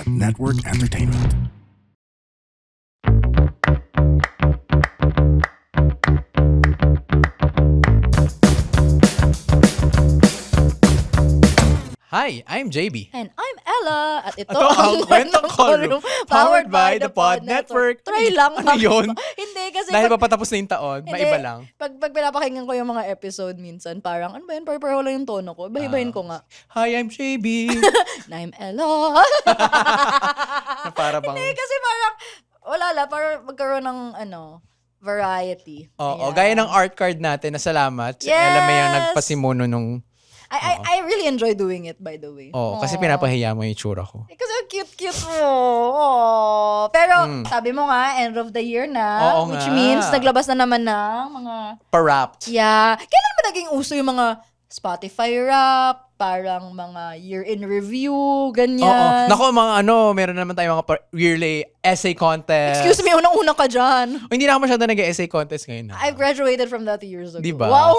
Network Entertainment. Hi, I'm JB. And I'm Ella. At ito ang Kwentong Callroom, powered by the Pod Network. Try lang. Ano yun? Hindi kasi Dahil papatapos na yung taon, hindi, maiba lang. Pag pinapakinggan ko yung mga episode minsan, parang, ano ba yun? Pareho lang yung tono ko. Ibahibahin ko nga. Hi, I'm JB. Na I'm Ella. Na para bang... Hindi, kasi parang, wala la, para magkaroon ng, variety. Oo, Ayan. gaya ng art card natin na salamat. Si Ella May ang nagpasimuno nung... I really enjoy doing it, by the way. Oo, kasi pinapahiya mo yung itsura ko. Kasi ang cute-cute mo. Aww. Pero, sabi mo nga, end of the year na. Oo which nga. means, naglabas na naman ng mga... Parapt. Yeah. Kailan ba naging uso yung mga Spotify rap, parang mga year-in review, Oo. ganyan? Naku, meron naman tayong mga yearly essay contest. Excuse me, unang-una ka dyan. O, hindi na ako masyado nag-essay contest ngayon. I graduated from that years ago. Diba? Wow!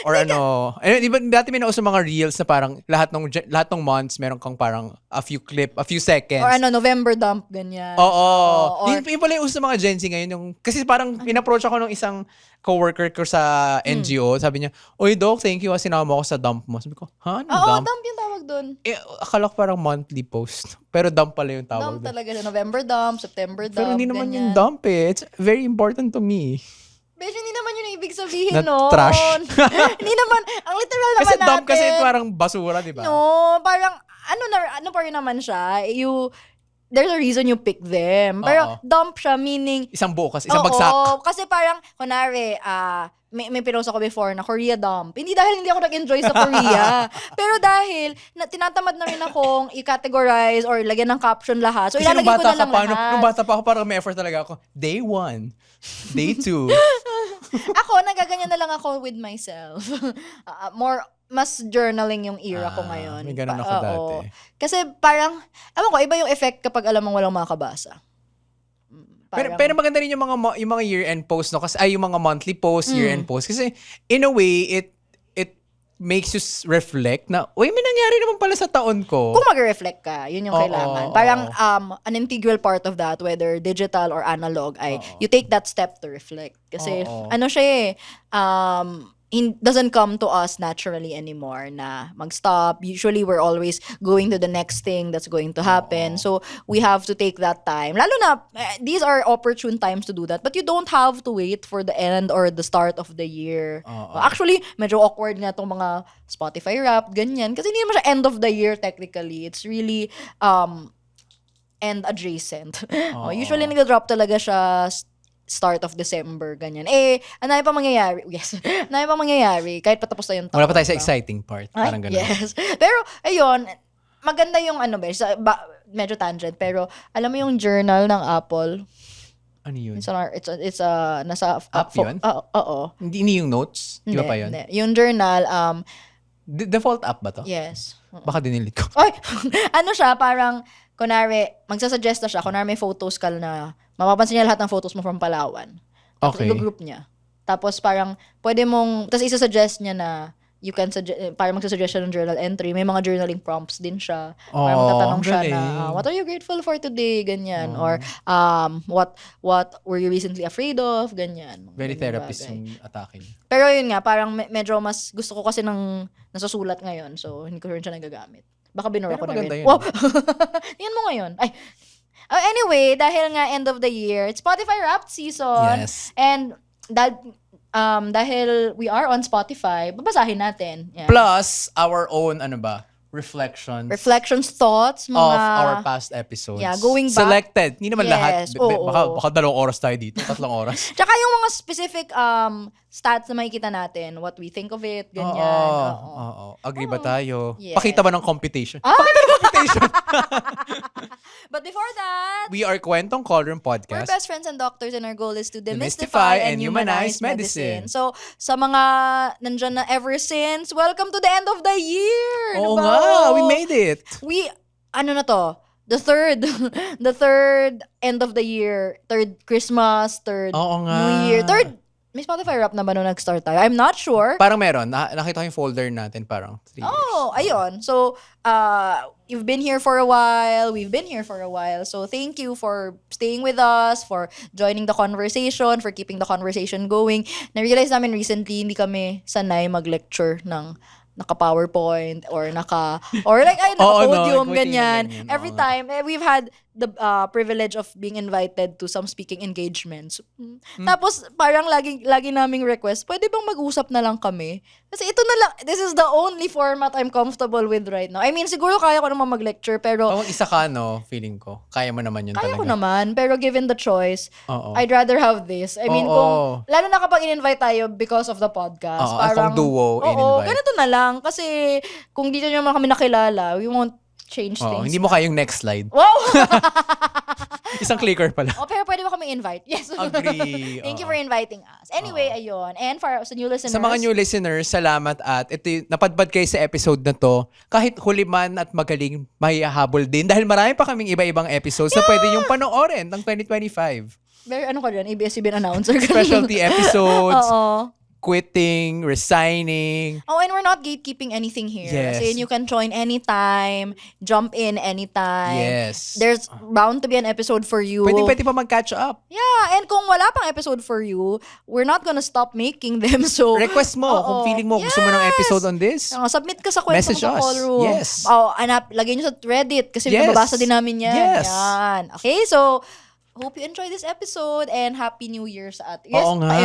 Or di ba dati may nauso mga reels na parang lahat ng months meron kang parang a few seconds. Or November dump, ganyan. Oo. Or, Yun pala yung uso sa mga Gen Z ngayon. Kasi parang in-approach ako ng isang coworker ko sa NGO. Sabi niya, "Oy, Doc, thank you kasi sinama mo ako sa dump mo." Sabi ko, "Ha? Ano dump?" dump yung tawag doon. Akala ko parang monthly post. Pero dump pala yung tawag Dump doon. talaga siya. November dump, September dump, Pero hindi naman ganyan. yung dump eh. It's very important to me. Besh, hindi naman yun ang ibig sabihin Na nun. trash. Hindi naman, ang literal naman Kasi natin. dump kasi parang basura, di ba? No, parang, ano pa rin naman siya, there's a reason you pick them. Pero dump siya, meaning, Isang buo kasi, isang bagsak. Oo, kasi parang, kunwari, may pinost ako before na Korea dump. Hindi dahil hindi ako nag-enjoy sa Korea. Pero dahil, tinatamad na rin akong i-categorize or lagyan ng caption lahat. So, Kasi nung ilalagay ko bata na ka lang pa, lahat. nung bata pa ako, parang may effort talaga ako. Day 1, day 2. Ako, nagaganyan na lang ako with myself. Mas journaling yung era ko ngayon. May ganun ako dati. Oo. Kasi parang, ewan ko, iba yung effect kapag alam mong walang makakabasa. Pero maganda rin yung mga year-end post, no? Kasi yung mga monthly post, year-end post. Kasi in a way, it makes you reflect na, uy, may nangyari naman pala sa taon ko. Kung mag-reflect ka, yun yung kailangan. Parang an integral part of that, whether digital or analog, you take that step to reflect. Kasi siya doesn't come to us naturally anymore na mag-stop. Usually, we're always going to the next thing that's going to happen. So, we have to take that time. Lalo na, these are opportune times to do that. But you don't have to wait for the end or the start of the year. Actually, medyo awkward nga itong mga Spotify rap, ganyan. Kasi hindi naman siya end of the year technically. It's really end adjacent. Usually, nag-drop talaga siya start of December, ganyan. Ano pa mangyayari? Yes. Ano pa mangyayari? Kahit patapos na yung taon. Wala pa tayo sa exciting part. Parang ganun. Yes. Pero, ayun, maganda yung medyo tangent, pero alam mo yung journal ng Apple? Ano yun? It's nasa app yun? Oo. Hindi yung notes? Di ba pa yun? Hindi. Yung journal, Default app ba to? yes. Baka dinilit ko. Ay! Ano siya, parang, kunwari, magsasuggest na siya, kunwari may photos ka na, mapapansin niya lahat ng photos mo from Palawan. Tapos Okay. i-group niya. Tapos parang, pwede mong, tapos isa-suggest niya na, you can parang magsasuggest siya ng journal entry. May mga journaling prompts din siya. Parang magtatanong siya na, what are you grateful for today? Ganyan. Or, what were you recently afraid of? Ganyan. Very Ganyan therapist bagay. yung atake. Pero yun nga, parang medyo mas gusto ko kasi ng nasusulat ngayon. So, hindi ko rin siya nagagamit. Baka binura Pero ko na maganda rin. yun. Wow! Yan mo ngayon. Ay, anyway, dahil nga end of the year, it's Spotify Wrapped season. Yes. And dahil we are on Spotify, babasahin natin. Yeah. Plus, our own, Reflections, thoughts, mga... of our past episodes. Yeah, going back. Selected. Hindi naman lahat. Yes, oo. Baka 2 oras tayo dito. 3 oras. Tsaka yung mga specific stats na makikita natin, what we think of it, ganyan. Oo. Agree ba tayo? Yes. Pakita ba ng computation? But before that, We are Kwentong Callroom we're Podcast. best friends and doctors and our goal is to Demystify demystify and and humanize humanize medicine. medicine. So, sa mga nandyan na ever since, welcome to the end of the year! Oo diba? nga, we made it. The third end of the year, third Christmas, third Oo nga. New Year, third May Spotify Wrap na ba nung nag-start tayo? I'm not sure. Parang meron. Nakita ko yung folder natin parang 3 years. Oh, ayun. So, you've been here for a while. We've been here for a while. So, thank you for staying with us, for joining the conversation, for keeping the conversation going. Na-realize namin recently, hindi kami sanay mag-lecture ng naka-PowerPoint or naka-podium, ganyan. Every time, we've had the privilege of being invited to some speaking engagements. Tapos, parang lagi naming request, pwede bang mag-usap na lang kami? Kasi ito na lang, this is the only format I'm comfortable with right now. I mean, siguro kaya ko naman mag-lecture, pero... Isa ka, no? Feeling ko. Kaya mo naman yun kaya talaga. ko naman, pero given the choice, I'd rather have this. I mean, lalo na kapag in-invite tayo because of the podcast. Parang, kung duo, in-invite. Ganito na lang. Kasi, kung dito naman kami nakilala, we won't change things. Hindi mo kaya yung next slide. Wow! Isang clicker pala. Pero pwede ba kami invite? Yes. Agree. Thank you for inviting us. Anyway, ayun. And sa new listeners. Sa mga new listeners, salamat at ito, napadpad kayo sa episode na to. Kahit huli man at magaling, may habol din. Dahil marami pa kaming iba-ibang episodes na pwede yung panoorin ng 2025. Very ka dyan? ABS-CBN announcer. Specialty episodes. Oo. Quitting, resigning. And we're not gatekeeping anything here. Yes. As in, you can join anytime, jump in anytime. Yes. There's bound to be an episode for you. Pwede pa mag-catch up. Yeah, and kung wala pang episode for you, we're not gonna stop making them. So Request mo kung feeling mo gusto mo ng episode on this. Submit ka sa kwento Message sa us. call room. Yes. Lagay nyo sa Reddit kasi Yes. nababasa din namin yan. Yes. Yan. Okay, so hope you enjoy this episode and Happy New Year sa atin. Yes, Oo nga.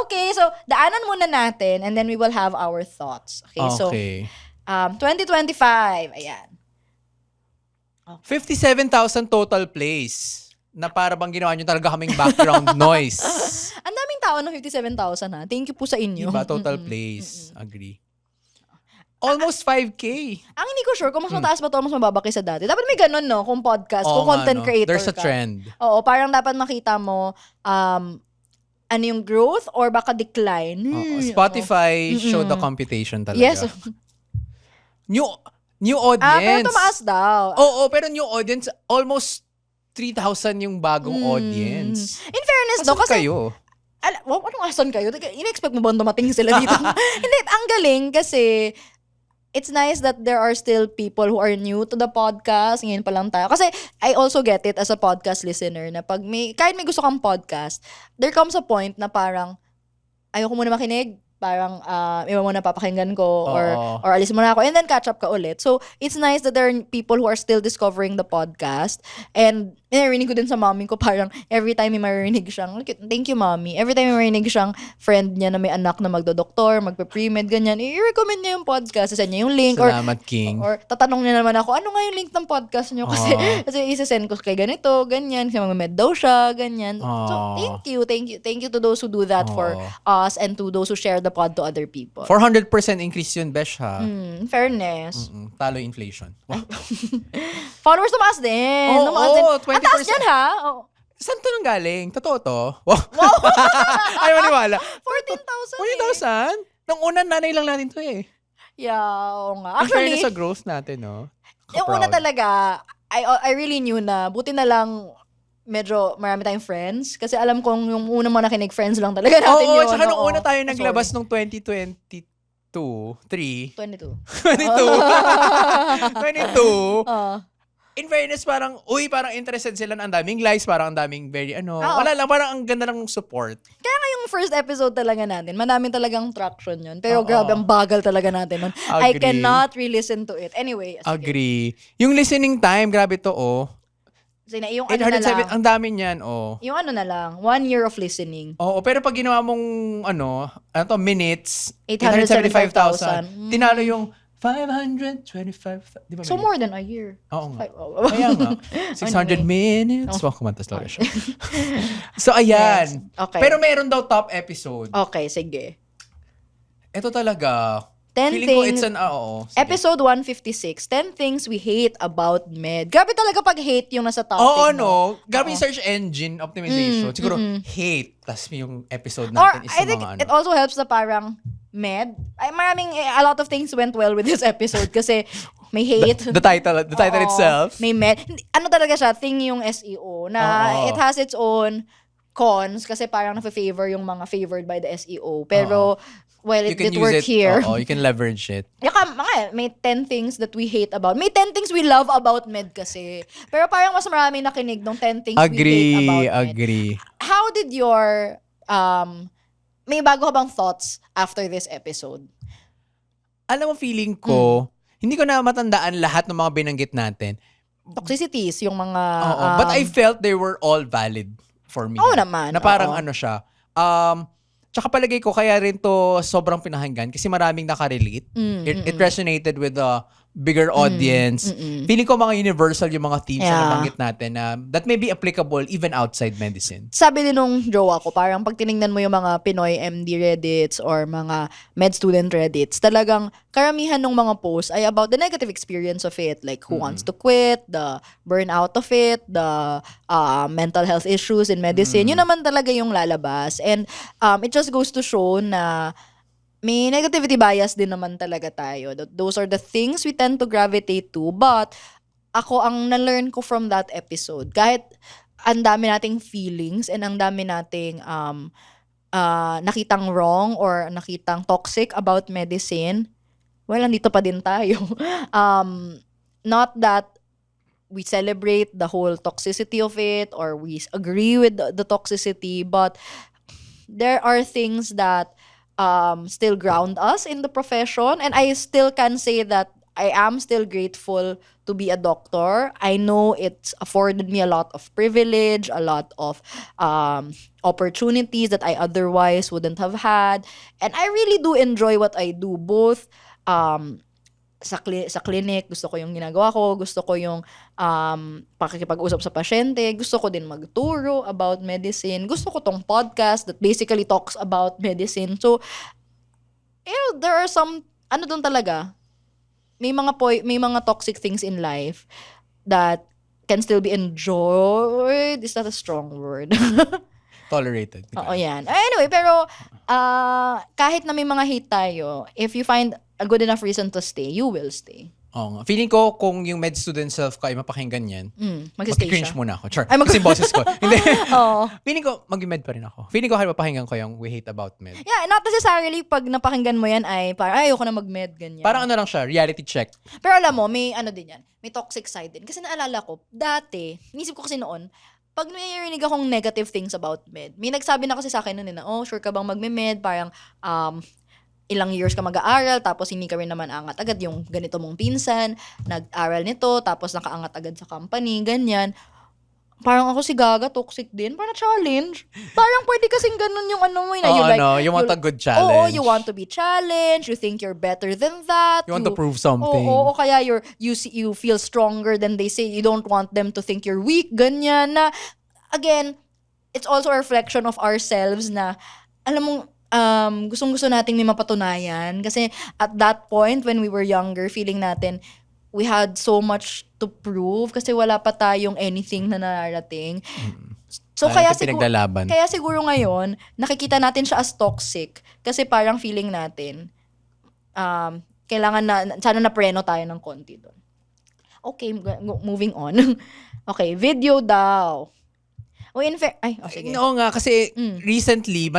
Okay, so daanan muna natin and then we will have our thoughts. Okay, so 2025, ayan. 57,000 total plays na para bang ginawa nyo talaga kaming background noise. Ang daming tao ng 57,000 ha. Thank you po sa inyo. Diba? Total plays. Agree. Almost 5K. Ang hindi ko sure kung mas mataas ba to o mas mababa kaysa dati. Dapat may ganun, no? Kung podcast, kung content creator There's a ka. trend. Oo, parang dapat makita mo ano yung growth or baka decline. Spotify showed the computation talaga. Yes. New audience. Pero tumaas daw. Oo, pero new audience, almost 3,000 yung bagong audience. In fairness, Asan kasi kayo? Anong asan kayo? In-expect mo ba dumating sila dito? Hindi, ang galing kasi it's nice that there are still people who are new to the podcast. Ngayon pa lang tayo. Kasi I also get it as a podcast listener na kahit may gusto kang podcast, there comes a point na parang ayoko muna makinig. Parang iba mo na papakinggan ko or alis mo na ako and then catch up ka ulit. So, it's nice that there are people who are still discovering the podcast and narinig ko din sa mami ko parang every time may marinig siyang, thank you mami, every time may marinig siyang friend niya na may anak na magdo-doktor, magpe-pre-med, ganyan, i-recommend niya yung podcast, send niya yung link. Salamat, King. Or tatanong niya naman ako, ano nga yung link ng podcast niyo? Kasi isa-send ko kay ganito, ganyan, kasi mag-med daw siya, ganyan. So, thank you to those who do that for us and to those who share the pod to other people. 400% increase yun, Besh, ha? Fairness. Talo inflation. Wow. Followers tumaas din. Oo, 20%. Ang taas yan, ha? Saan to nang galing? Totoo to? Wow. Ay, maniwala. 14,000 14,000? Nung una, nanay lang natin to eh. Yeah, oo nga. Actually, sa growth natin, no? yung una talaga, I really knew na, buti na lang, medyo marami tayong friends. Kasi alam kong yung una mo nakinig, friends lang talaga natin yun. Oo, tsaka nung una tayo naglabas nung 2022, 22. 22. In fairness, parang interested sila na ang daming likes, parang ang daming wala lang, parang ang ganda ng support. Kaya nga yung first episode talaga natin, madaming talagang traction yun. Pero grabe, ang bagal talaga natin nun. I cannot re-listen to it. Anyway. Agree. Yung listening time, grabe to, Yung ano na lang. Ang dami niyan, Yung ano na lang, 1 year of listening. Oo, pero pag ginawa mong, minutes, 875,000. Tinalo yung 525, di ba? So more than a year. Oo nga. Kaya nga. 600 minutes. Wow, kumantas talaga siya. So, ayan. Yes. Okay. Pero meron daw top episode. Okay, sige. Ito talaga. 10 Feeling ko things. it's sige. Episode 156, 10 things we hate about med. Grabe talaga pag hate yung nasa topic. Oo, no? Grabe yung search engine optimization. Siguro, hate. Tapos yung episode natin is I think mga it also helps na parang med. A lot of things went well with this episode kasi may hate. The title itself. May med. Ano talaga siya, thing yung SEO na it has its own cons kasi parang na-favor yung mga favored by the SEO. Pero, well, it did work here. You can leverage it. May 10 things that we hate about. May 10 things we love about med kasi. Pero parang mas marami nakinig ng 10 things we hate about med. Agree. How did your, may bago ka bang thoughts after this episode? Alam mo, feeling ko, hindi ko na matandaan lahat ng mga binanggit natin. Toxicities, yung mga... but I felt they were all valid for me. Oo naman. Na parang ano siya. Tsaka palagay ko, kaya rin to sobrang pinahanggan kasi maraming nakarelate. It resonated with the bigger audience. Feeling ko mga universal yung mga themes na nabanggit natin na that may be applicable even outside medicine. Sabi din nung jowa ko, parang pag tinignan mo yung mga Pinoy MD Reddits or mga med student Reddits, talagang karamihan ng mga posts ay about the negative experience of it. Like who wants to quit, the burnout of it, the mental health issues in medicine. Yun naman talaga yung lalabas. And it just goes to show na may negativity bias din naman talaga tayo. Those are the things we tend to gravitate to. But ako, ang na-learn ko from that episode, kahit ang dami nating feelings and ang dami nating nakitang wrong or nakitang toxic about medicine, well, nandito pa din tayo. Not that we celebrate the whole toxicity of it or we agree with the toxicity, but there are things that still ground us in the profession, and I still can say that I am still grateful to be a doctor. I know it's afforded me a lot of privilege, a lot of opportunities that I otherwise wouldn't have had, and I really do enjoy what I do, both sa clinic, gusto ko yung ginagawa ko, gusto ko yung pakikipag-usap sa pasyente, gusto ko din magturo about medicine, gusto ko tong podcast that basically talks about medicine. So, there are some, doon talaga, may mga toxic things in life that can still be enjoyed. Is that a strong word? Tolerated. Oo, yan. Anyway, pero kahit na may mga hate tayo, if you find a good enough reason to stay, you will stay. Oo nga. Feeling ko, kung yung med student self ko ay mapakinggan yan, mag-cringe siya. muna ako. Char. Kasi yung boses ko. Hindi. Oo. Feeling ko, mag-med pa rin ako. Feeling ko, mapakinggan ko yung we hate about med. Yeah, not necessarily pag napakinggan mo yan ay parang ayoko na mag-med, ganyan. Parang ano lang siya, reality check. Pero alam mo, may din yan. May toxic side din. Kasi naalala ko, dati, inisip ko kasi noon, pag narinig akong negative things about med, may nagsabi na kasi sa akin noon na, sure ka bang magme-med? Parang, ilang years ka mag-aaral, tapos hindi ka rin naman angat agad yung ganito mong pinsan, nag-aral nito, tapos nakaangat agad sa company, ganyan. Parang ako si Gaga, toxic din. Parang challenge. Parang pwede kasing ganun yung mo na you want a good challenge. Oo, you want to be challenged, you think you're better than that. You want to prove something. Oo, kaya you feel stronger than they say. You don't want them to think you're weak, ganyan na. Again, it's also a reflection of ourselves na, alam mo, gustong-gusto nating may mapatunayan. Kasi at that point, when we were younger, feeling natin, we had so much to prove kasi wala pa tayong anything na nararating. So kaya siguro ngayon, nakikita natin siya as toxic kasi parang feeling natin, kailangan na, sana na-preno tayo ng konti doon. Okay, moving on. Okay, video daw. Sige. Oo nga, kasi recently,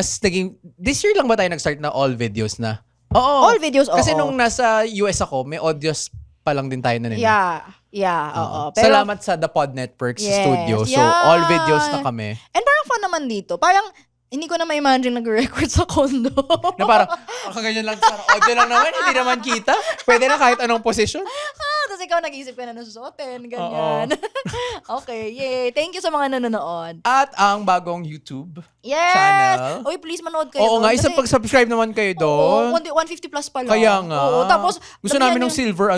this year lang ba tayo nag-start na all videos na? Oo. All videos, oo. Kasi nung nasa US ako, may audios pa lang din tayo na nila. Yeah, oo. Pero, salamat sa The Pod Networks studio. So, all videos na kami. And parang fun naman dito. Parang, hindi ko na ma-imagine nag-record sa condo. Na parang, ganyan lang, audio lang naman, hindi naman kita. Pwede na kahit anong posisyon. Tapos ikaw nag-isip ka na nasusuotin, ganyan. Okay, yay. Thank you sa mga nanonood. At ang bagong YouTube channel. Uy, please manood kayo. Oo nga, isang pag-subscribe naman kayo doon. 150 plus pa lang. Kaya nga. Oo, tapos, gusto namin ng silver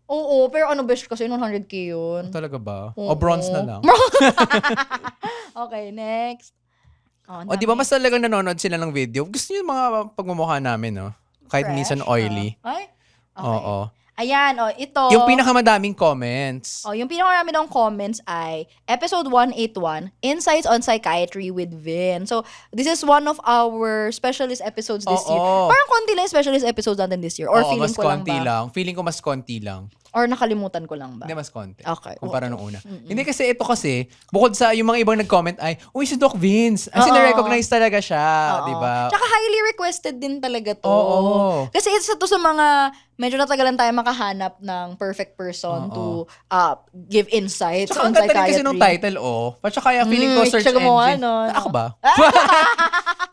Oo, pero best kasi 100K yun. Talaga ba? O bronze na lang. Okay, next. Di ba mas talagang nanonood sila ng video? Gusto niyo yung mga pagmumukha namin, no? Kahit minsan oily. Ay? Okay. Oo. Ayan, ito. Yung pinakamadaming comments. Yung pinakamadaming ng comments ay episode 181, Insights on Psychiatry with Vin. So, this is one of our specialist episodes this year. Parang konti lang specialist episodes natin this year. Or feeling mas ko lang konti ba? lang. Feeling ko mas konti lang. Or nakalimutan ko lang ba? Hindi, mas konti. Okay. Kumpara nung una. Hindi kasi ito kasi, bukod sa yung mga ibang nag-comment ay, uy, si Doc Vince. As in, na-recognize talaga siya. Di ba? Tsaka highly requested din talaga to. Oo. Kasi isa to sa mga, medyo natagalan tayo makahanap ng perfect person to give insights Tsaka on ang ganda rin psychiatry. kasi nung title, Patsaka kaya feeling ko search siya gumawa, engine. no? Ako ba?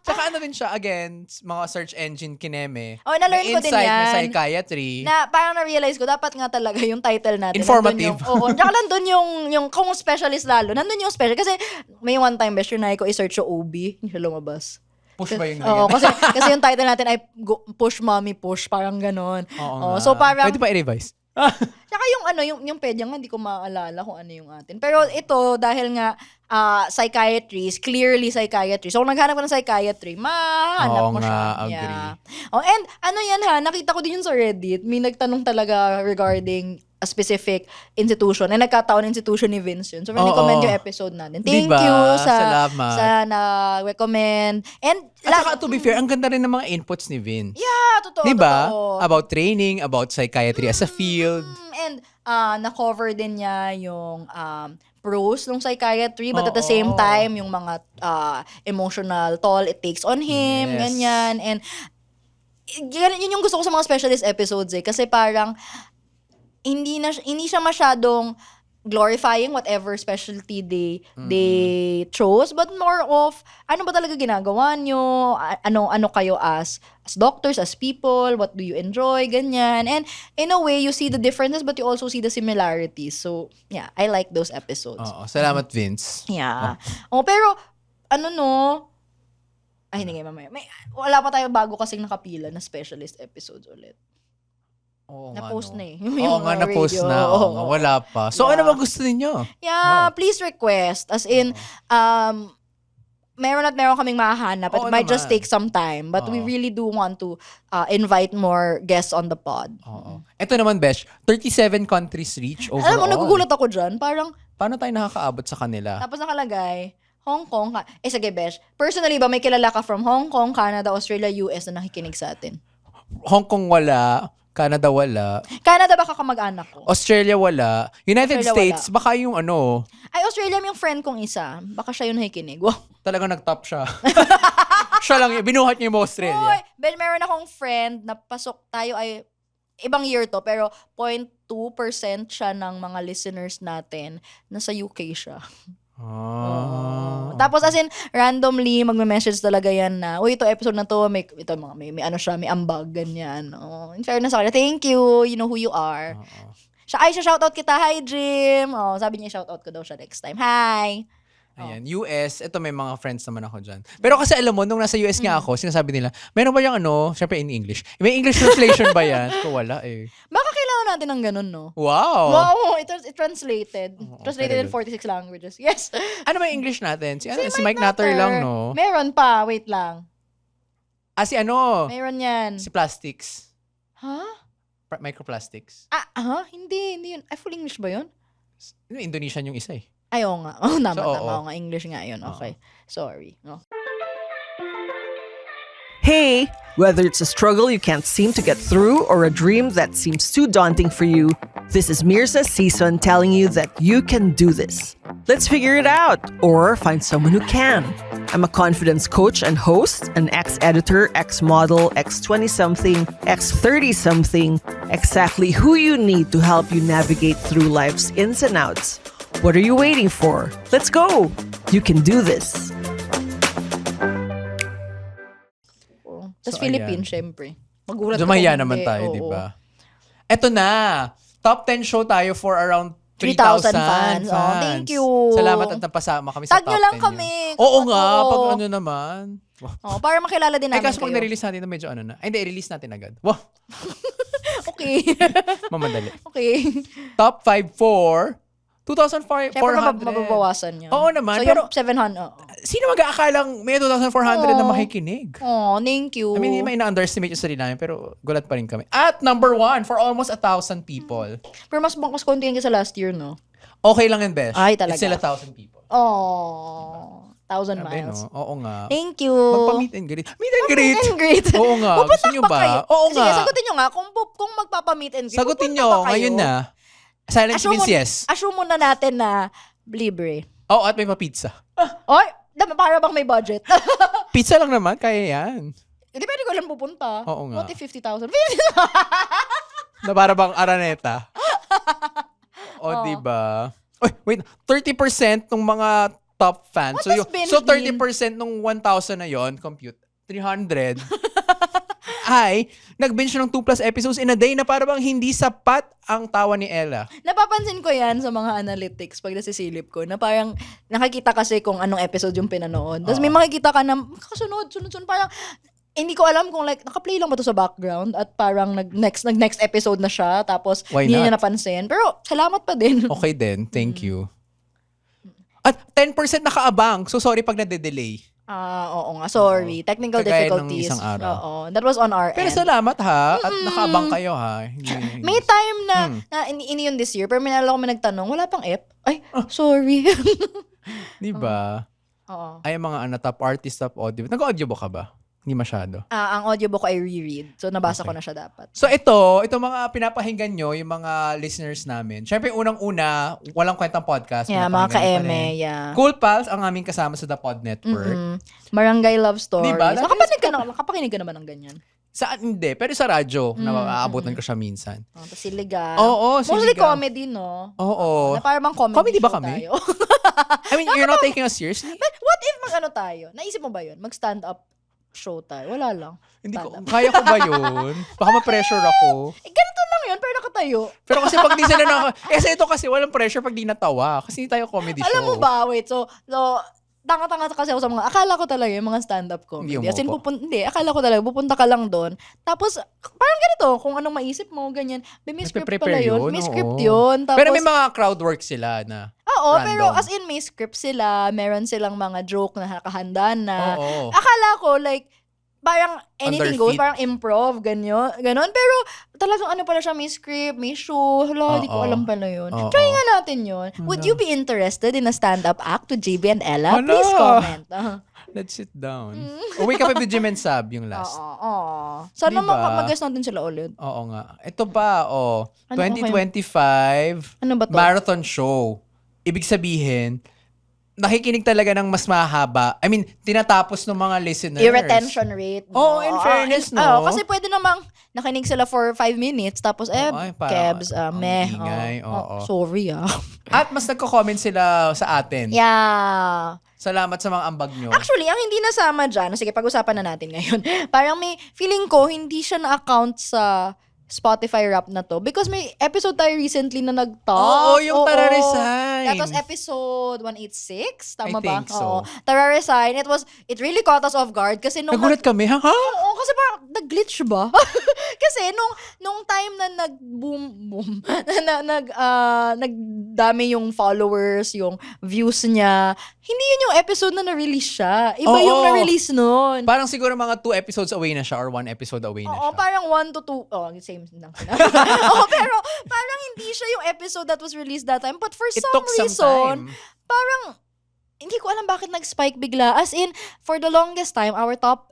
Tsaka ano din siya, again, mga search engine kineme. Na-learn may ko din insight, yan. may psychiatry. Na parang na-realize ko, dapat nga talaga yung title natin. Informative. Tsaka nandun yung, kung specialist lalo, nandun yung special. Kasi may one time, best yun ko i-search yung OB, hindi siya lumabas. Push ba yung Oo, kasi yung title natin ay Push Mommy Push, parang ganon. Oo So parang, pwede pa i-revise. Tsaka yung yung pedya nga, hindi ko maalala kung ano yung atin. Pero ito, dahil nga, psychiatry, clearly psychiatry. So, kung naghanap ka ng psychiatry, mahanap mo siya. Agree. Yeah. And ano yan nakita ko din yun sa Reddit. May nagtanong talaga regarding a specific institution. And nagkataon institution ni Vince yun. So, recommend yung episode natin. Thank you sa na-recommend. And at saka, to be fair, ang ganda rin ng mga inputs ni Vince. Yeah, totoo. Diba? Totoo. About training, about psychiatry as a field. And na-cover din niya yung pros ng psychiatry, but at the same time, yung mga emotional toll it takes on him, ganyan. And yun yung gusto ko sa mga specialist episodes kasi parang hindi siya masyadong glorifying whatever specialty they chose, but more of ano ba talaga ginagawa nyo, ano kayo as doctors, as people, what do you enjoy, ganyan. And in a way, you see the differences but you also see the similarities. So, yeah, I like those episodes. Salamat, Vince. Yeah. Pero, hindi nga mamaya. Wala pa tayo bago kasing nakapila na specialist episodes ulit. Na-post na eh. Na-post na. Wala pa. So, ano ba gusto ninyo? Yeah, please request. As in, meron kaming mahahanap. It might just take some time. But we really do want to invite more guests on the pod. Ito naman, Besh, 37 countries reach overall. Alam mo, nagugulat ako dyan. Parang, paano tayo nakakaabot sa kanila? Tapos nakalagay, Hong Kong. Sige, Besh. Personally ba, may kilala ka from Hong Kong, Canada, Australia, US na nakikinig sa atin? Hong Kong wala. Canada wala. Canada baka kamag-anak ko. Australia wala. United States, baka yung Ay, Australia yung friend kong isa. Baka siya yung nakikinig. Wow. Talagang nag-top siya. Siya lang yun. Binuhat niya yung Australia. Oy, Ben, meron akong friend na pasok tayo ay ibang year to, pero 0.2% siya ng mga listeners natin nasa UK siya. Tapos as in, randomly, magme-message talaga yan na, uy, ito episode na to, may ano siya, may ambag, ganyan. In fairness sa kanya, thank you, you know who you are. Siya, shoutout kita, hi Jim. Sabi niya, shoutout ko daw siya next time. Hi! Ayan, US, ito may mga friends naman ako dyan. Pero kasi alam mo, nung nasa US nga ako, sinasabi nila, meron ba yung syempre in English, may English translation ba yan? Ko wala eh. Baka kailangan natin ng ganun, no? Wow! Wow, it translated. Translated in 46 languages. Yes. Ano ba yung English natin? Si Mike Natter lang, no? Meron pa, wait lang. Si Meron yan. Si Plastics. Huh? Microplastics. Hindi yun. Full English ba yun? Indonesian yung isa eh. Ay, oo nga. Tama nga. English nga yun. Okay. Sorry. No. Hey! Whether it's a struggle you can't seem to get through or a dream that seems too daunting for you, this is Mirza Season telling you that you can do this. Let's figure it out or find someone who can. I'm a confidence coach and host, an ex-editor, ex-model, ex-20-something, ex-30-something, exactly who you need to help you navigate through life's ins and outs. What are you waiting for? Let's go! You can do this. Tapos Philippine, syempre. Magulat Dumaya naman tayo, di ba? Eto na! Top 10 show tayo for around 3,000 fans. Thank you. Salamat at napasama kami sa top 10 Tag nyo lang kami. Oo nga, pag ano naman. Para makilala din namin kaso kayo. pag na-release natin na medyo na. Ay, hindi, i-release natin agad. Wow! Okay. Mamadali. Okay. Top 5 for 2,400. Siyempre, mababawasan niya. Oo naman. So, pero, yung 700. sino mag-aakalang may 2,400 na makikinig? Thank you. I mean, may na-underestimate yung sarili namin, pero gulat pa rin kami. At number 1 for almost 1,000 people. Pero mas konti yan sa last year, no? Okay lang yun, Besh. Ay, talaga. It's still 1,000 people. 1,000 Sabi, miles. no? Oo nga. Thank you. Magpa-meet and greet. Meet and greet? Meet and greet. Oo nga. Gusto Pupunta nyo ba ba? kayo? Oo Sige, nga. sagutin nyo nga. Kung magpapa-meet and greet, Sagutin pupunta nyo. ba kayo? Ngayon na. Silence means yes. Assume muna natin na libre. Oo, at may pa-pizza. Oy, para bang may budget? Pizza lang naman. Kaya yan. Hindi pwede ko lang pupunta. Oo nga. What if 50,000? Na para bang Araneta. O, diba? Uy, wait. 30% ng mga top fans. What does binge so mean? 30% nung 1,000 na yon, compute, 300, ay nag-binge ng 2+ episodes in a day na para bang hindi sapat ang tawa ni Ella. Napapansin ko yan sa mga analytics pag nasisilip ko na parang nakakita kasi kung anong episode yung pinanood. Tapos may makikita ka na kasunod, sunod, parang hindi ko alam kung like naka-play lang ba to sa background at parang nag-next episode na siya tapos Why hindi not? niya napansin. Pero salamat pa din. Okay din. Thank you. At 10% nakaabang. So sorry pag nade-delay. Oo nga. Sorry. Technical Kagaya nung difficulties. isang araw. Oo. That was on our Pero end. salamat ha. At nakaabang kayo ha. May time na ini yun this year, pero may nalala ko may nagtanong, wala pang F? Ay, sorry. Diba? Oo. Ay, mga top artist, top audio. Nag-audiobook ka ba? Hindi masyado. Ang audiobook ko ay reread. So, nabasa ko na siya dapat. So ito mga pinapahinggan nyo, yung mga listeners namin. Syempre, unang-una, walang kwentang podcast. Yeah, mga pinapakinggan nyo pa ka-eme, rin. yeah. Cool Pals, ang aming kasama sa The Pod Network. Barangay Love Stories. Diba? Nakapakinig ka naman ng ganyan. Saan? Hindi. Pero sa radyo, naaabutan ko siya minsan. Tapos siligan. Oo, Mostly siligan. comedy, no? Oo. Na parang bang comedy, Comedy ba show kami? tayo. I mean, you're not taking us seriously? But what if mag-ano tayo? Naisip mo ba yun? Mag-stand up show tayo? Wala lang. Hindi ko. Stand up. Kaya ko ba yun? Baka ma-pressure ako. Ganito lang yun, pero nakatayo. Pero kasi pag di sila kasi ito kasi walang pressure pag di natawa. Kasi hindi tayo comedy show. Alam mo ba, wait, so tanga-tanga kasi ako sa mga, akala ko talaga yung mga stand-up comedy. Hindi As in, umupo. hindi, akala ko talaga, pupunta ka lang doon. Tapos, parang ganito, kung anong maisip mo, ganyan. May script pala Nagpe-prepare yun. May oo. script yun. Tapos, Pero may mga crowd work sila na. oo, random. pero as in, may script sila. Meron silang mga joke na nakahanda na. Oo. Akala ko, like, parang anything Under goes, feet. parang improv, ganon. Pero talagang ano pala siya, may script, may show. Hala, di ko Oo. alam pala yun. Oo. Try nga natin yun. Would you be interested in a stand-up act with JB and Ella? Hala. Please comment. Let's sit down. Uwi ka pa with Jim and Sab yung last. Oo. Sana Diba? mag-guess natin sila ulit. Oo nga. Ito pa, Ano, 2025 Ano ba to? marathon show. Ibig sabihin, nakikinig talaga ng mas mahaba. I mean, tinatapos ng mga listeners. Yung retention rate. Oo, in fairness, no? Kasi pwede namang nakinig sila for 5 minutes, tapos ay, parang Kebs, ang meh. ingay, oo. Sorry, At mas nagko-comment sila sa atin. Yeah. Salamat sa mga ambag nyo. Actually, ang hindi nasama dyan, sige, pag-usapan na natin ngayon. Parang may feeling ko, hindi siya na-account sa Spotify rap na to. Because may episode tayo recently na nag-talk. Oo, yung Tara Resign. That was episode 186. Tama I ba? think so. Oo. Tara Resign. It really caught us off guard. Kasi nung Nagulat kami, ha? Oo, kasi parang nag-glitch ba? Kasi nung time na nag-boom, nagdami yung followers, yung views niya, hindi yun yung episode na na-release siya. Iba Oo. yung na-release nun. Parang siguro mga 2 episodes away na siya or 1 episode away na Oo, siya. parang 1 to 2. Oh, same lang sila. Oo, pero parang hindi siya yung episode that was released that time. But for It some took some reason, time. parang hindi ko alam bakit nag-spike bigla. As in, for the longest time, our top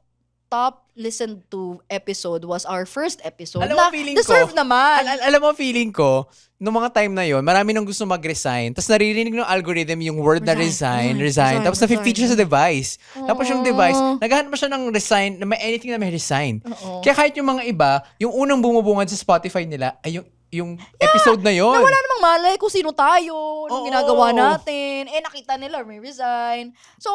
listened to episode was our first episode. Alam mo, Na feeling deserve ko, naman. alam mo, feeling ko, nung mga time na yon, marami nang gusto mag-resign. Tapos naririnig ng algorithm yung word na resign. Tapos na-feature sa device. Tapos yung device, naghahanap siya ng resign, na may anything na may resign. Kaya kahit yung mga iba, yung unang bumubungad sa Spotify nila, ay yung episode na yon. Na wala namang malay kung sino tayo, anong Oo. ginagawa natin. Nakita nila, may resign. So,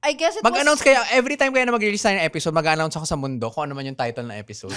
I guess it Mag-announce was... kaya, every time kaya na mag-release tayo ng episode, mag-announce ako sa mundo kung ano man yung title ng episode.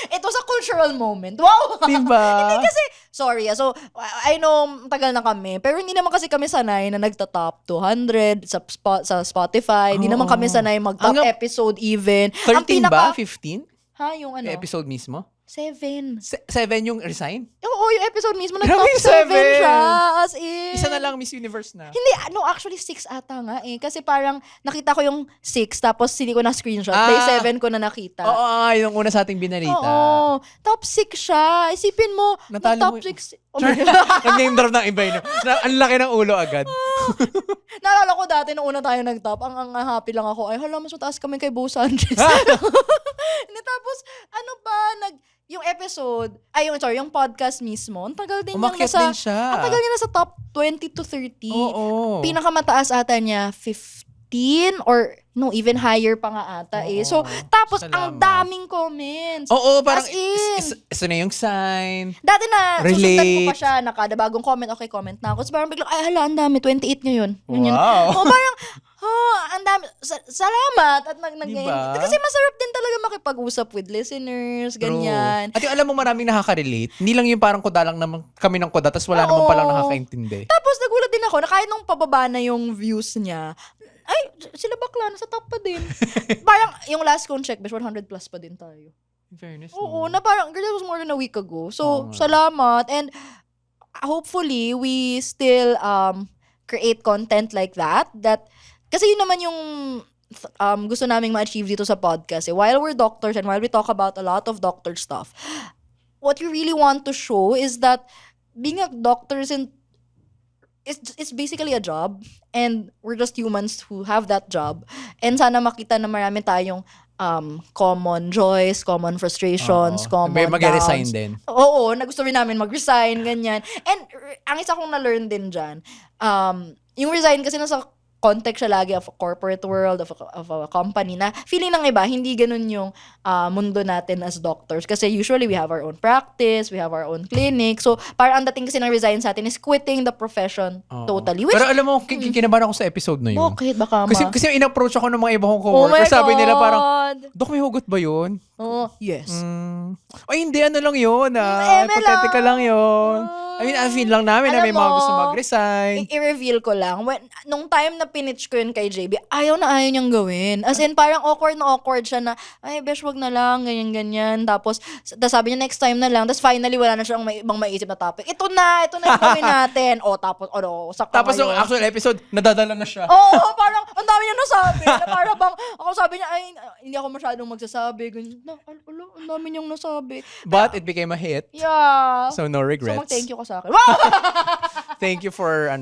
It was a cultural moment. Wow! Diba? Hindi kasi, sorry, so, I know, tagal na kami, pero hindi naman kasi kami sanay na nagta-top 200 sa Spotify. Hindi naman kami sanay mag-top Hanggang episode even. 13 ba? 15? Ha, yung ano? Yung episode mismo? 7. 7 yung resign? Oo, yung episode mismo, Grabe, nag-top 7 7. siya. As in. Isa na lang Miss Universe na. Hindi, no, actually 6 ata nga eh. Kasi parang nakita ko yung 6, tapos hindi ko na screenshot. Day 7 ko na nakita. Oo, yung una sa ating binarita. Oo. Top 6 siya. Isipin mo, Natalo top mo- 6. Nag-name drop ng iba yun. Ang laki ng ulo agad. naalala ko dati nung una tayo nag-top, ang happy lang ako, ay hala, mas mataas kami kay Bo Sanchez. Hindi, tapos, ano ba, yung episode, yung podcast mismo, ang tagal din Umakyat din siya. Ang tagal niya nasa top 20 to 30. Oo. Pinakamataas ata niya, 15 or no, even higher pa nga ata eh. So, tapos ang daming comments. Oo, parang as in, isa na yung sign. dati na, susundan ko pa Relate. siya, kada bagong comment, okay, comment na ako. So, parang biglang, ay hala, ang dami, 28 ngayon. Ganyan. Wow. O parang, ang dami, salamat. At Diba? Kasi masarap din talaga makipag-usap with listeners, ganyan. At yung alam mo, maraming nakaka-relate. Hindi lang yung parang kuda lang naman kami ng kuda, tapos wala naman palang nakakaintindi. Tapos nagulat din ako na kahit nung pababa na yung views niya, ay, sila bakla, nasa top pa din. Parang, yung last kong check, 100 plus pa din tayo. In fairness, Oo, na parang, girl, that was more than a week ago. So, salamat. And, hopefully, we still create content like that. Kasi yun naman yung gusto naming ma-achieve dito sa podcast. While we're doctors and while we talk about a lot of doctor stuff, what you really want to show is that being a doctor it's basically a job, and we're just humans who have that job. And sana makita na marami tayong common joys, common frustrations, common May mag-resign downs. din. Oo, na gusto rin namin mag-resign, ganyan. And ang isa kong na-learn din dyan, yung resign kasi nasa context siya lagi of a corporate world, of a company, na feeling ng iba, hindi ganun yung mundo natin as doctors. Kasi usually we have our own practice, we have our own clinic. So, parang ang dating kasi ng resign sa atin is quitting the profession totally. Which, Pero alam mo, kinabahan ako sa episode na yun. bakit? Baka Kasi in-approach ako ng mga iba kong Oh my coworkers. Sabi nila parang, God. Dok, may hugot ba yun? Oh, yes. Ay, hindi, ano lang yun. Hypothetical lang yun. I mean, feel lang namin na Alam may mga mo, gusto mag-resign. I-reveal ko lang. Nung time na pinitch ko yun kay JB, ayaw niyang gawin. As in, parang awkward siya na, ay, besh, wag na lang, ganyan. Tapos sabi niya, next time na lang. Tapos finally, wala na siyang ibang maisip na topic. Ito na yung gawin natin. Sakto Tapos yung ngayon. actual episode, nadadala na siya. Oo, parang, ang dami niya nasabi. Na parang bang, ako sabi niya, ay, hindi ako masyadong magsasabi. Ganyan, ang dami niyang nasabi. But it became a hit. Yeah. So no regrets. So mag-thank you ka sa akin. Wow! Thank you for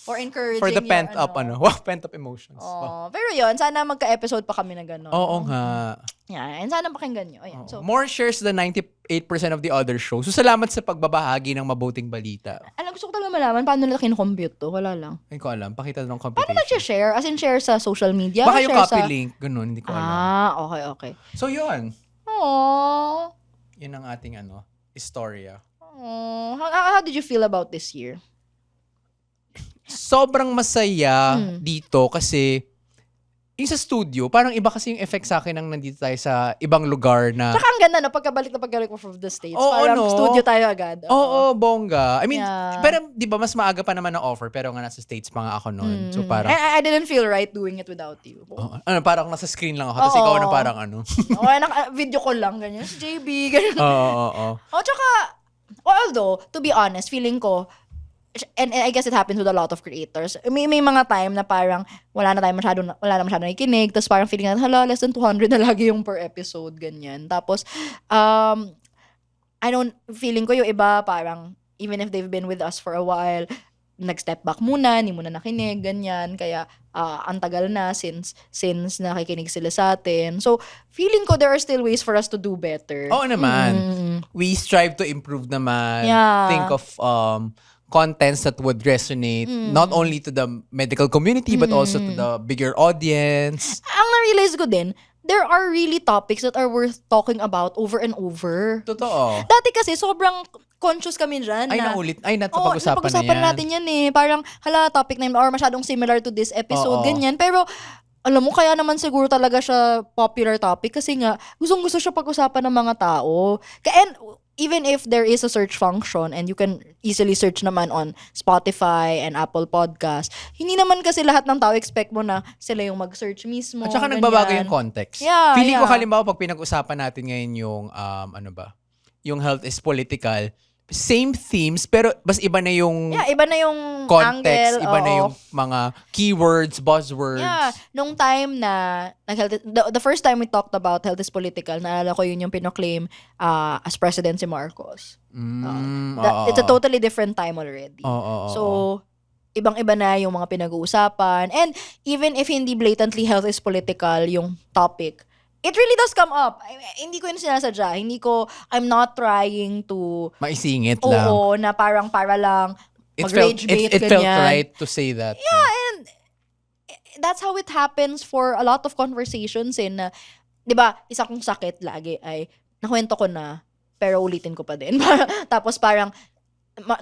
For encouraging for the your, pent-up, wow, pent-up emotions. Oh, pero yun, sana magka-episode pa kami na gano'n. Oo nga. Yan, and sana pakinggan nyo. Ayan, so, More shares than 98% of the other shows. So, salamat sa pagbabahagi ng mabuting balita. gusto ko talaga malaman, paano nila kinocompute to? Wala lang. Hindi ko alam. Pakita ng Paano computation. nag-share? As in, share sa social media? Baka yung share copy sa... link. Ganun, hindi ko alam. Okay. So, yun. Aww. Yun ang ating istorya. How did you feel about this year? Sobrang masaya dito kasi yung sa studio, parang iba kasi yung effect sa akin nang nandito tayo sa ibang lugar na... Tsaka ang ganda na pagkabalik ko from the States. Oo, parang no? studio tayo agad. Oo, bongga. I mean, Yeah. pero di ba mas maaga pa naman ang offer pero nga nasa States pa nga ako noon. So parang... I didn't feel right doing it without you. parang nasa screen lang ako. Tapos ikaw na parang Video call lang, ganyan. Si JB, ganyan. Oo. Tsaka, although, to be honest, feeling ko, and I guess it happens with a lot of creators, may mga time na parang wala na masyadong nakikinig, tapos parang feeling natin, less than 200 na lagi yung per episode, ganyan. Tapos, feeling ko yung iba, parang, even if they've been with us for a while, nag-step back muna, hindi muna nakinig, ganyan. Kaya, ang tagal na since nakikinig sila sa atin. So, feeling ko there are still ways for us to do better. Oo naman. We strive to improve naman. Yeah. Think of contents that would resonate not only to the medical community but also to the bigger audience. Ang na-realize ko din, there are really topics that are worth talking about over and over. Totoo. Dati kasi sobrang conscious kami dyan Ay, na... naulit. Ay, napag-usapan na yan. natin yan eh. Parang, topic na yun, or masyadong similar to this episode, Oo. ganyan. Pero, alam mo, kaya naman siguro talaga siya popular topic kasi nga, gustong-gusto siya pag-usapan ng mga tao. And even if there is a search function and you can easily search naman on Spotify and Apple Podcast, hindi naman kasi lahat ng tao expect mo na sila yung mag-search mismo. At saka ganyan. nagbabago yung context. Yeah, Feeling ko yeah. halimbawa pag pinag-usapan natin ngayon yung yung health is political, same themes pero mas iba na yung Yeah, iba na yung context, angle. iba na oo. yung mga keywords, buzzwords. Yeah, nung time na the first time we talked about health is political, naalala ko yun yung pinoclaim as president si Marcos. It's a totally different time already. Oo. So, ibang-iba na yung mga pinag-uusapan. And even if hindi blatantly health is political yung topic, it really does come up. Hindi ko yun sinasadya. I'm not trying to... Maisingit lang. Oo, na parang para lang mag-rage bait, it felt right to say that. Yeah, and that's how it happens for a lot of conversations in, 'di ba, isa kong sakit lagi ay nakwento ko na pero ulitin ko pa din. Tapos parang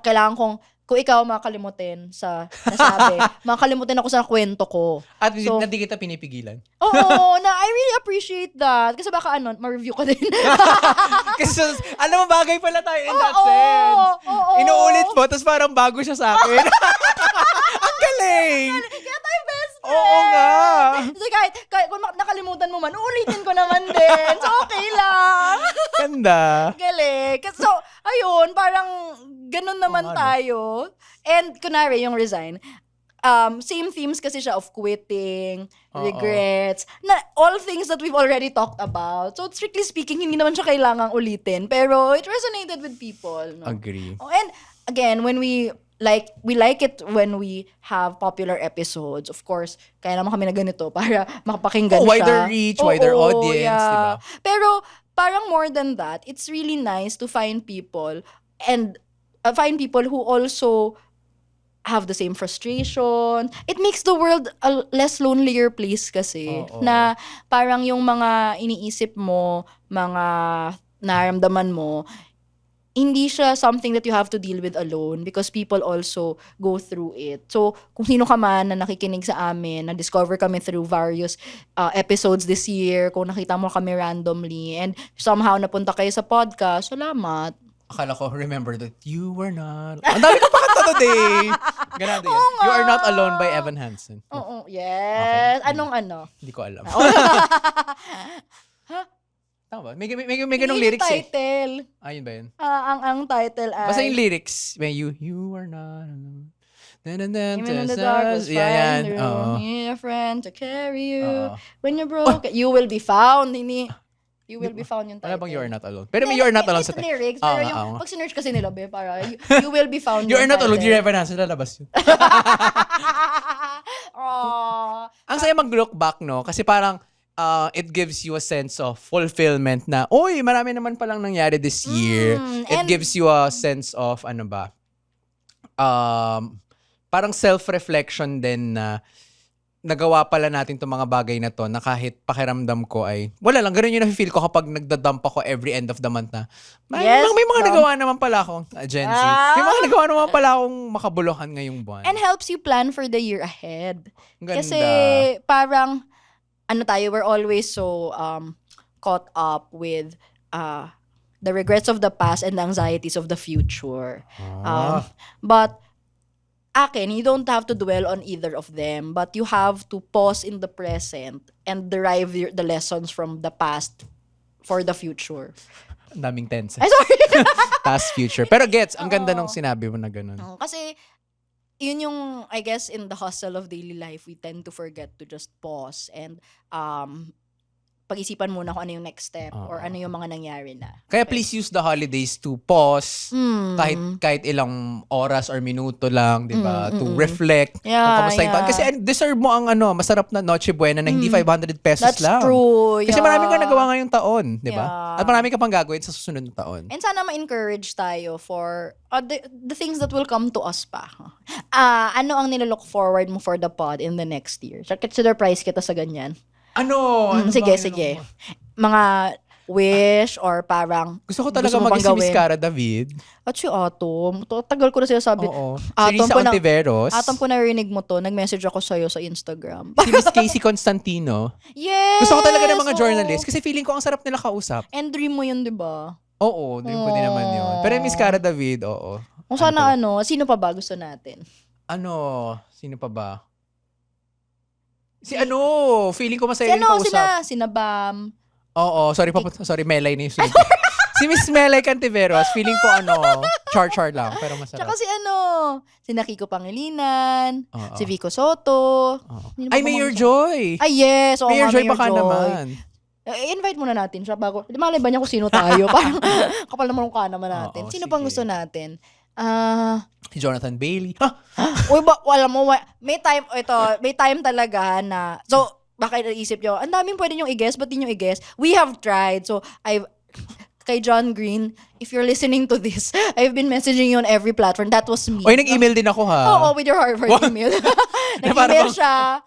kailangan kong kung ikaw makalimutin sa nasabi, makalimutin ako sa kwento ko. At hindi kita pinipigilan. Oo, na I really appreciate that. Kasi baka ma-review ka din. Kasi alam mo, bagay pala tayo in that sense. Inuulit mo, tapos parang bago siya sa akin. Ang galing! Kaya tayo best friend. Oo nga. So kahit kung nakalimutan mo man, uulitin ko naman din. So okay lang. Ganda. Galing. So, ayun, parang ganun naman tayo. And kunwari, yung resign, same themes kasi siya of quitting, regrets, na all things that we've already talked about. So, strictly speaking, hindi naman siya kailangang ulitin. Pero it resonated with people. No? Agree. And again, when we like it when we have popular episodes. Of course, kaya naman kami na ganito para makapakinggan siya. Wider reach, wider audience, yeah. diba? Pero parang more than that, it's really nice to find people and find people who also have the same frustration. It makes the world a less lonelier place kasi. Na parang yung mga iniisip mo, mga nararamdaman mo, hindi siya something that you have to deal with alone because people also go through it. So, kung sino ka man na nakikinig sa amin, na-discover kami through various episodes this year, kung nakita mo kami randomly, and somehow napunta kayo sa podcast, salamat. Akala ko, remember that you were not... Ang dami ko pa kanta today! Ganado yan. You Are Not Alone by Evan Hansen. Oo, yes. Okay. Anong ano? Hindi ko alam. Tama ba? May ganong lyrics title. Ayun ba yun? Ang title ay... Basta yung lyrics. May you are not alone. Even in the darkest find room, need a friend to carry you. When you're broke, you will be found. You will be found yung title. Wala bang You Are Not Alone? Pero may You Are Not Alone sa title. Lyrics, pero yung pag sinerch kasi nila, para you will be found You Are Not Alone, di Evan Hansen, lalabas yun. Ang saya mag-look back, no? Kasi parang, it gives you a sense of fulfillment na, uy, marami naman palang nangyari this year. It gives you a sense of, parang self-reflection din na nagawa pala natin itong mga bagay na to na kahit pakiramdam ko ay, wala lang, ganun yung na-feel ko kapag nagdadump ako every end of the month na, may mga nagawa naman pala akong, Gen Z, may mga nagawa naman pala akong makabuluhan ngayong buwan. And helps you plan for the year ahead. Ganda. Kasi parang, we're always so caught up with the regrets of the past and the anxieties of the future. But you don't have to dwell on either of them, but you have to pause in the present and derive the lessons from the past for the future. Ang daming tense. Ay, sorry. Past, future. Pero gets, ang ganda nung sinabi mo na ganun. Kasi, yun yung, I guess, in the hustle of daily life, we tend to forget to just pause and pag-isipan muna kung ano yung next step or ano yung mga nangyari na. Kaya please use the holidays to pause kahit ilang oras or minuto lang, di ba? To reflect. Kamusta yung taon. Kasi deserve mo ang masarap na Noche Buena na hindi 500 pesos That's lang. That's true. Kasi marami kang nagawa ngayong taon, di ba? At marami ka pang gagawin sa susunod na taon. And sana ma-encourage tayo for the things that will come to us pa. Ano ang nilook forward mo for the pod in the next year? Surprise kita sa ganyan. Sige. Mga wish or parang gusto ko talaga maging si Miss Cara David. At si Atom. Tagal ko na sinasabi. Oo. Si Risa Ontiveros. Atom, ko narinig mo to. Nag-message ako sa'yo sa Instagram. Si Miss Casey Constantino. Yes! Gusto ko talaga ng mga journalist kasi feeling ko ang sarap nila kausap. And dream mo yun, di ba? Oo, dream ko din naman yun. Pero Miss Cara David, oo. Kung sana sino pa ba gusto natin? Sino pa ba? Feeling ko masaya yung kausap. Sina Bam. Oo, sorry, Melay na yung sunod. Si Miss Melay Cantiveros, feeling ko char-char lang, pero masarap. Tsaka si Kiko Pangilinan, si Vico Soto. Ay, Mayor Joy! Ay, yes. Mayor Joy, baka naman. I-invite muna natin siya bago. Malay ba niya kung sino tayo? Parang kapal naman ka naman natin. Sino pang gusto natin? Si Jonathan Bailey. Uy, alam mo, may time talaga na, so, baka naisip nyo, ang daming pwede nyo i-guess, ba't di nyo i-guess? We have tried. So, kay John Green, if you're listening to this, I've been messaging you on every platform. That was me. Oy, nag-email din ako ha. Oo, with your Harvard email. Nag-email siya.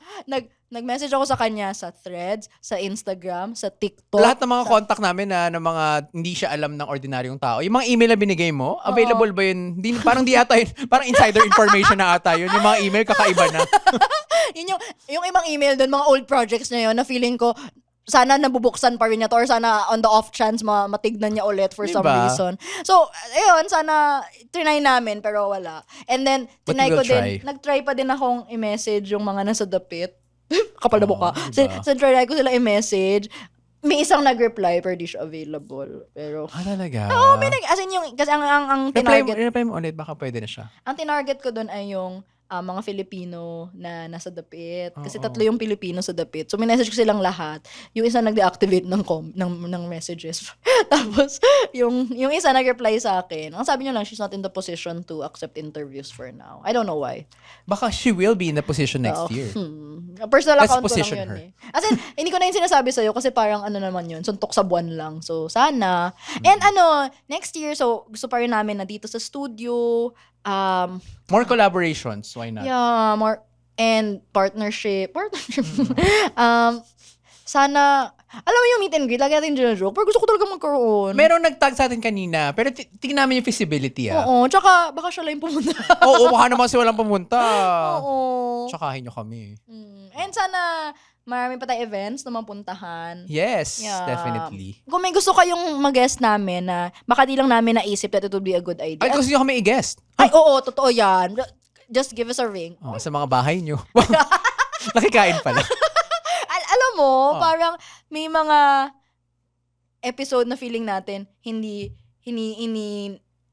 Nag-message ako sa kanya sa Threads, sa Instagram, sa TikTok. Lahat ng mga contact namin na mga hindi siya alam ng ordinaryong tao. Yung mga email na binigay mo, available ba yun? Parang di ata yun. Parang insider information na ata yun. Yung mga email, kakaiba na. yung ibang email doon, mga old projects na yun, na feeling ko, sana nabubuksan pa rin niya to or sana on the off chance matignan niya ulit for some reason. So, ayun, sana trinay namin pero wala. And then, nag-try pa din akong i-message yung mga nasa dapit. Kapal na buka. Diba? So, try ko sila i-message. May isang nag-reply pero di siya available. Pero, talaga? oo, as in yung, kasi ang tinarget. Reply mo ulit, baka pwede na siya. Ang tinarget ko doon ay yung mga Filipino na nasa dapit. Kasi 3 yung Pilipino sa dapit. So, minessage ko silang lahat. Yung isa nag-deactivate ng messages. Tapos, yung isa nag-reply sa akin. Ang sabi niya lang, she's not in the position to accept interviews for now. I don't know why. Baka she will be in the position next year. Personal Let's account ko lang position yun her. As in, hindi ko na yung sinasabi sa'yo kasi parang ano naman yun, suntok sa buwan lang. So, sana. And next year, so gusto pa rin namin na dito sa studio, more collaborations, why not? yeah, more, and partnership. Sana, alam mo yung meet and greet, lagi natin joke, pero gusto ko talaga magkaroon. Merong nag-tag sa atin kanina, pero tingnan namin yung feasibility Oo, tsaka baka siya lang yung pumunta. Oo, baka naman si walang pumunta. Oo. Tsakahin nyo kami. And sana, marami pa tayong events na mapuntahan. Yes, Yeah. definitely. Kung may gusto kayong mag-guest namin na baka di lang namin naisip that it would be a good idea. Ay, gusto nyo kami i-guest. Ay, oo, totoo yan. Just give us a ring. Sa mga bahay nyo. Nakikain pala. Alam mo, parang may mga episode na feeling natin, hindi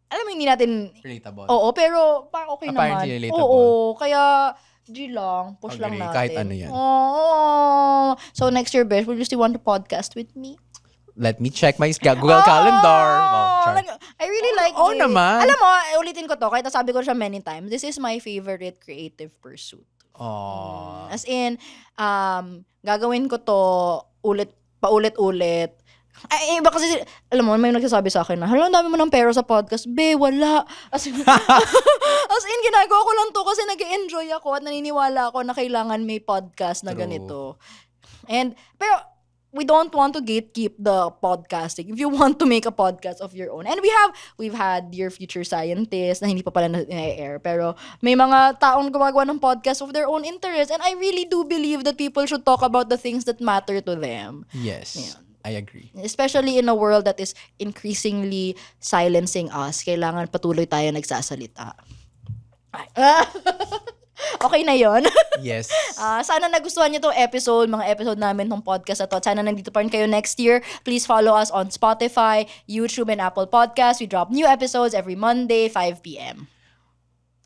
alam mo, hindi natin, Relatable. oo, pero parang okay Apparently naman. relatable. Oo, kaya, push lang Agree, natin. kahit ano yan. Oo. So, next year, Besh, will you still want to podcast with me? Let me check my Google Calendar. Char. I really like Oo it. naman. Alam mo, ulitin ko to, kahit nasabi ko siya many times, this is my favorite creative pursuit. As in, gagawin ko to paulit-ulit. Ay, iba kasi, alam mo, may nagsasabi sa akin na, hala, ang dami mo ng pera sa podcast. Be, wala. As in, ginagawa ko lang to kasi nag-enjoy ako at naniniwala ako na kailangan may podcast na ganito. Pero, we don't want to gatekeep the podcasting. If you want to make a podcast of your own. And we've had Dear Future Scientist na hindi pa pala na-air. Pero may mga taong gumagawa ng podcast of their own interest. And I really do believe that people should talk about the things that matter to them. Yes, Yeah. I agree. Especially in a world that is increasingly silencing us. Kailangan patuloy tayo nagsasalita. Okay na yon. Yes. Sana nagustuhan niyo tong episode, mga episode namin tong podcast na to. Sana nandito pa rin kayo next year. Please follow us on Spotify, YouTube, and Apple Podcasts. We drop new episodes every Monday, 5 p.m.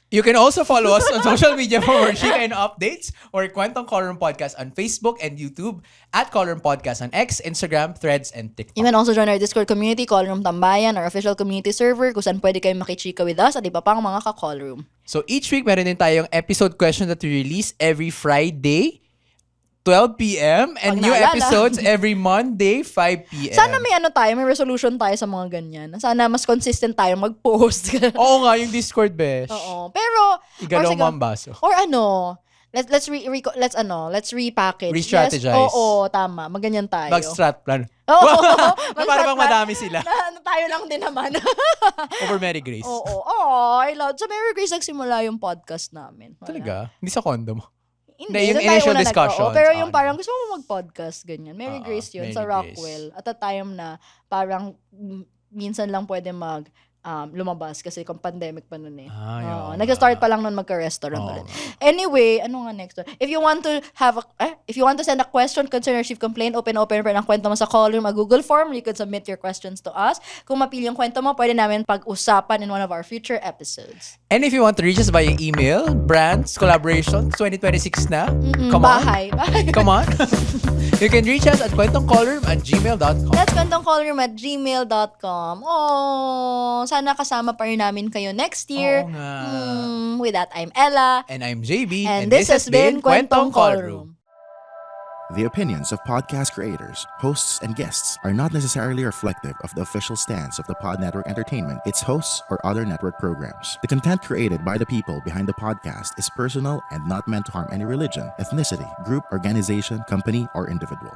You can also follow us on social media for more chika and updates or Kwentong Colorum Podcast on Facebook and YouTube, at Colorum Podcast on X, Instagram, Threads, and TikTok. You can also join our Discord community, Callroom Tambayan, our official community server, kung saan pwede kayong makichika with us at iba pang mga ka-callroom. So each week, meron din tayong episode question that we release every Friday, 12 p.m. and Pag new naalala. episodes every Monday, 5 p.m. Sana may resolution tayo sa mga ganyan. Sana mas consistent tayo mag-post. Oo nga, yung Discord, besh. Oo. Pero, Igalaw sige, mo ang baso. or let's repackage. Re-strategize. Oo, tama. Maganyan tayo. Mag-strat plan. Oo. Para bang madami sila. Tayo lang din naman. Over Mary Grace. Oo. I love. Sa Mary Grace nagsimula yung podcast namin. Talaga? Hindi sa condom. Hindi, yung doon tayo initial una discussions. pero yung parang gusto mo mag-podcast, ganyan. Mary Grace yun, Mary sa Grace. Rockwell. At a time na parang minsan lang pwede lumabas kasi kung pandemic pa nun eh. Nag-start pa lang nun magka-restaurant ulit. Anyway, ano nga next? If you want to send a question, concern, or receive complaint, open pa ng kwento mo sa Callroom, a Google form. You can submit your questions to us. Kung mapili yung kwento mo, pwede namin pag-usapan in one of our future episodes. And if you want to reach us via email, brands, collaborations, 2026 na. Come on. Bahay. Come on. You can reach us at kwentongcallroom@gmail.com. That's kwentongcallroom@gmail.com. Oh, sana kasama pa rin namin kayo next year. Oo nga. With that, I'm Ella. And I'm JB. And this has been Kwentong Callroom. The opinions of podcast creators, hosts, and guests are not necessarily reflective of the official stance of the Pod Network Entertainment, its hosts, or other network programs. The content created by the people behind the podcast is personal and not meant to harm any religion, ethnicity, group, organization, company, or individual.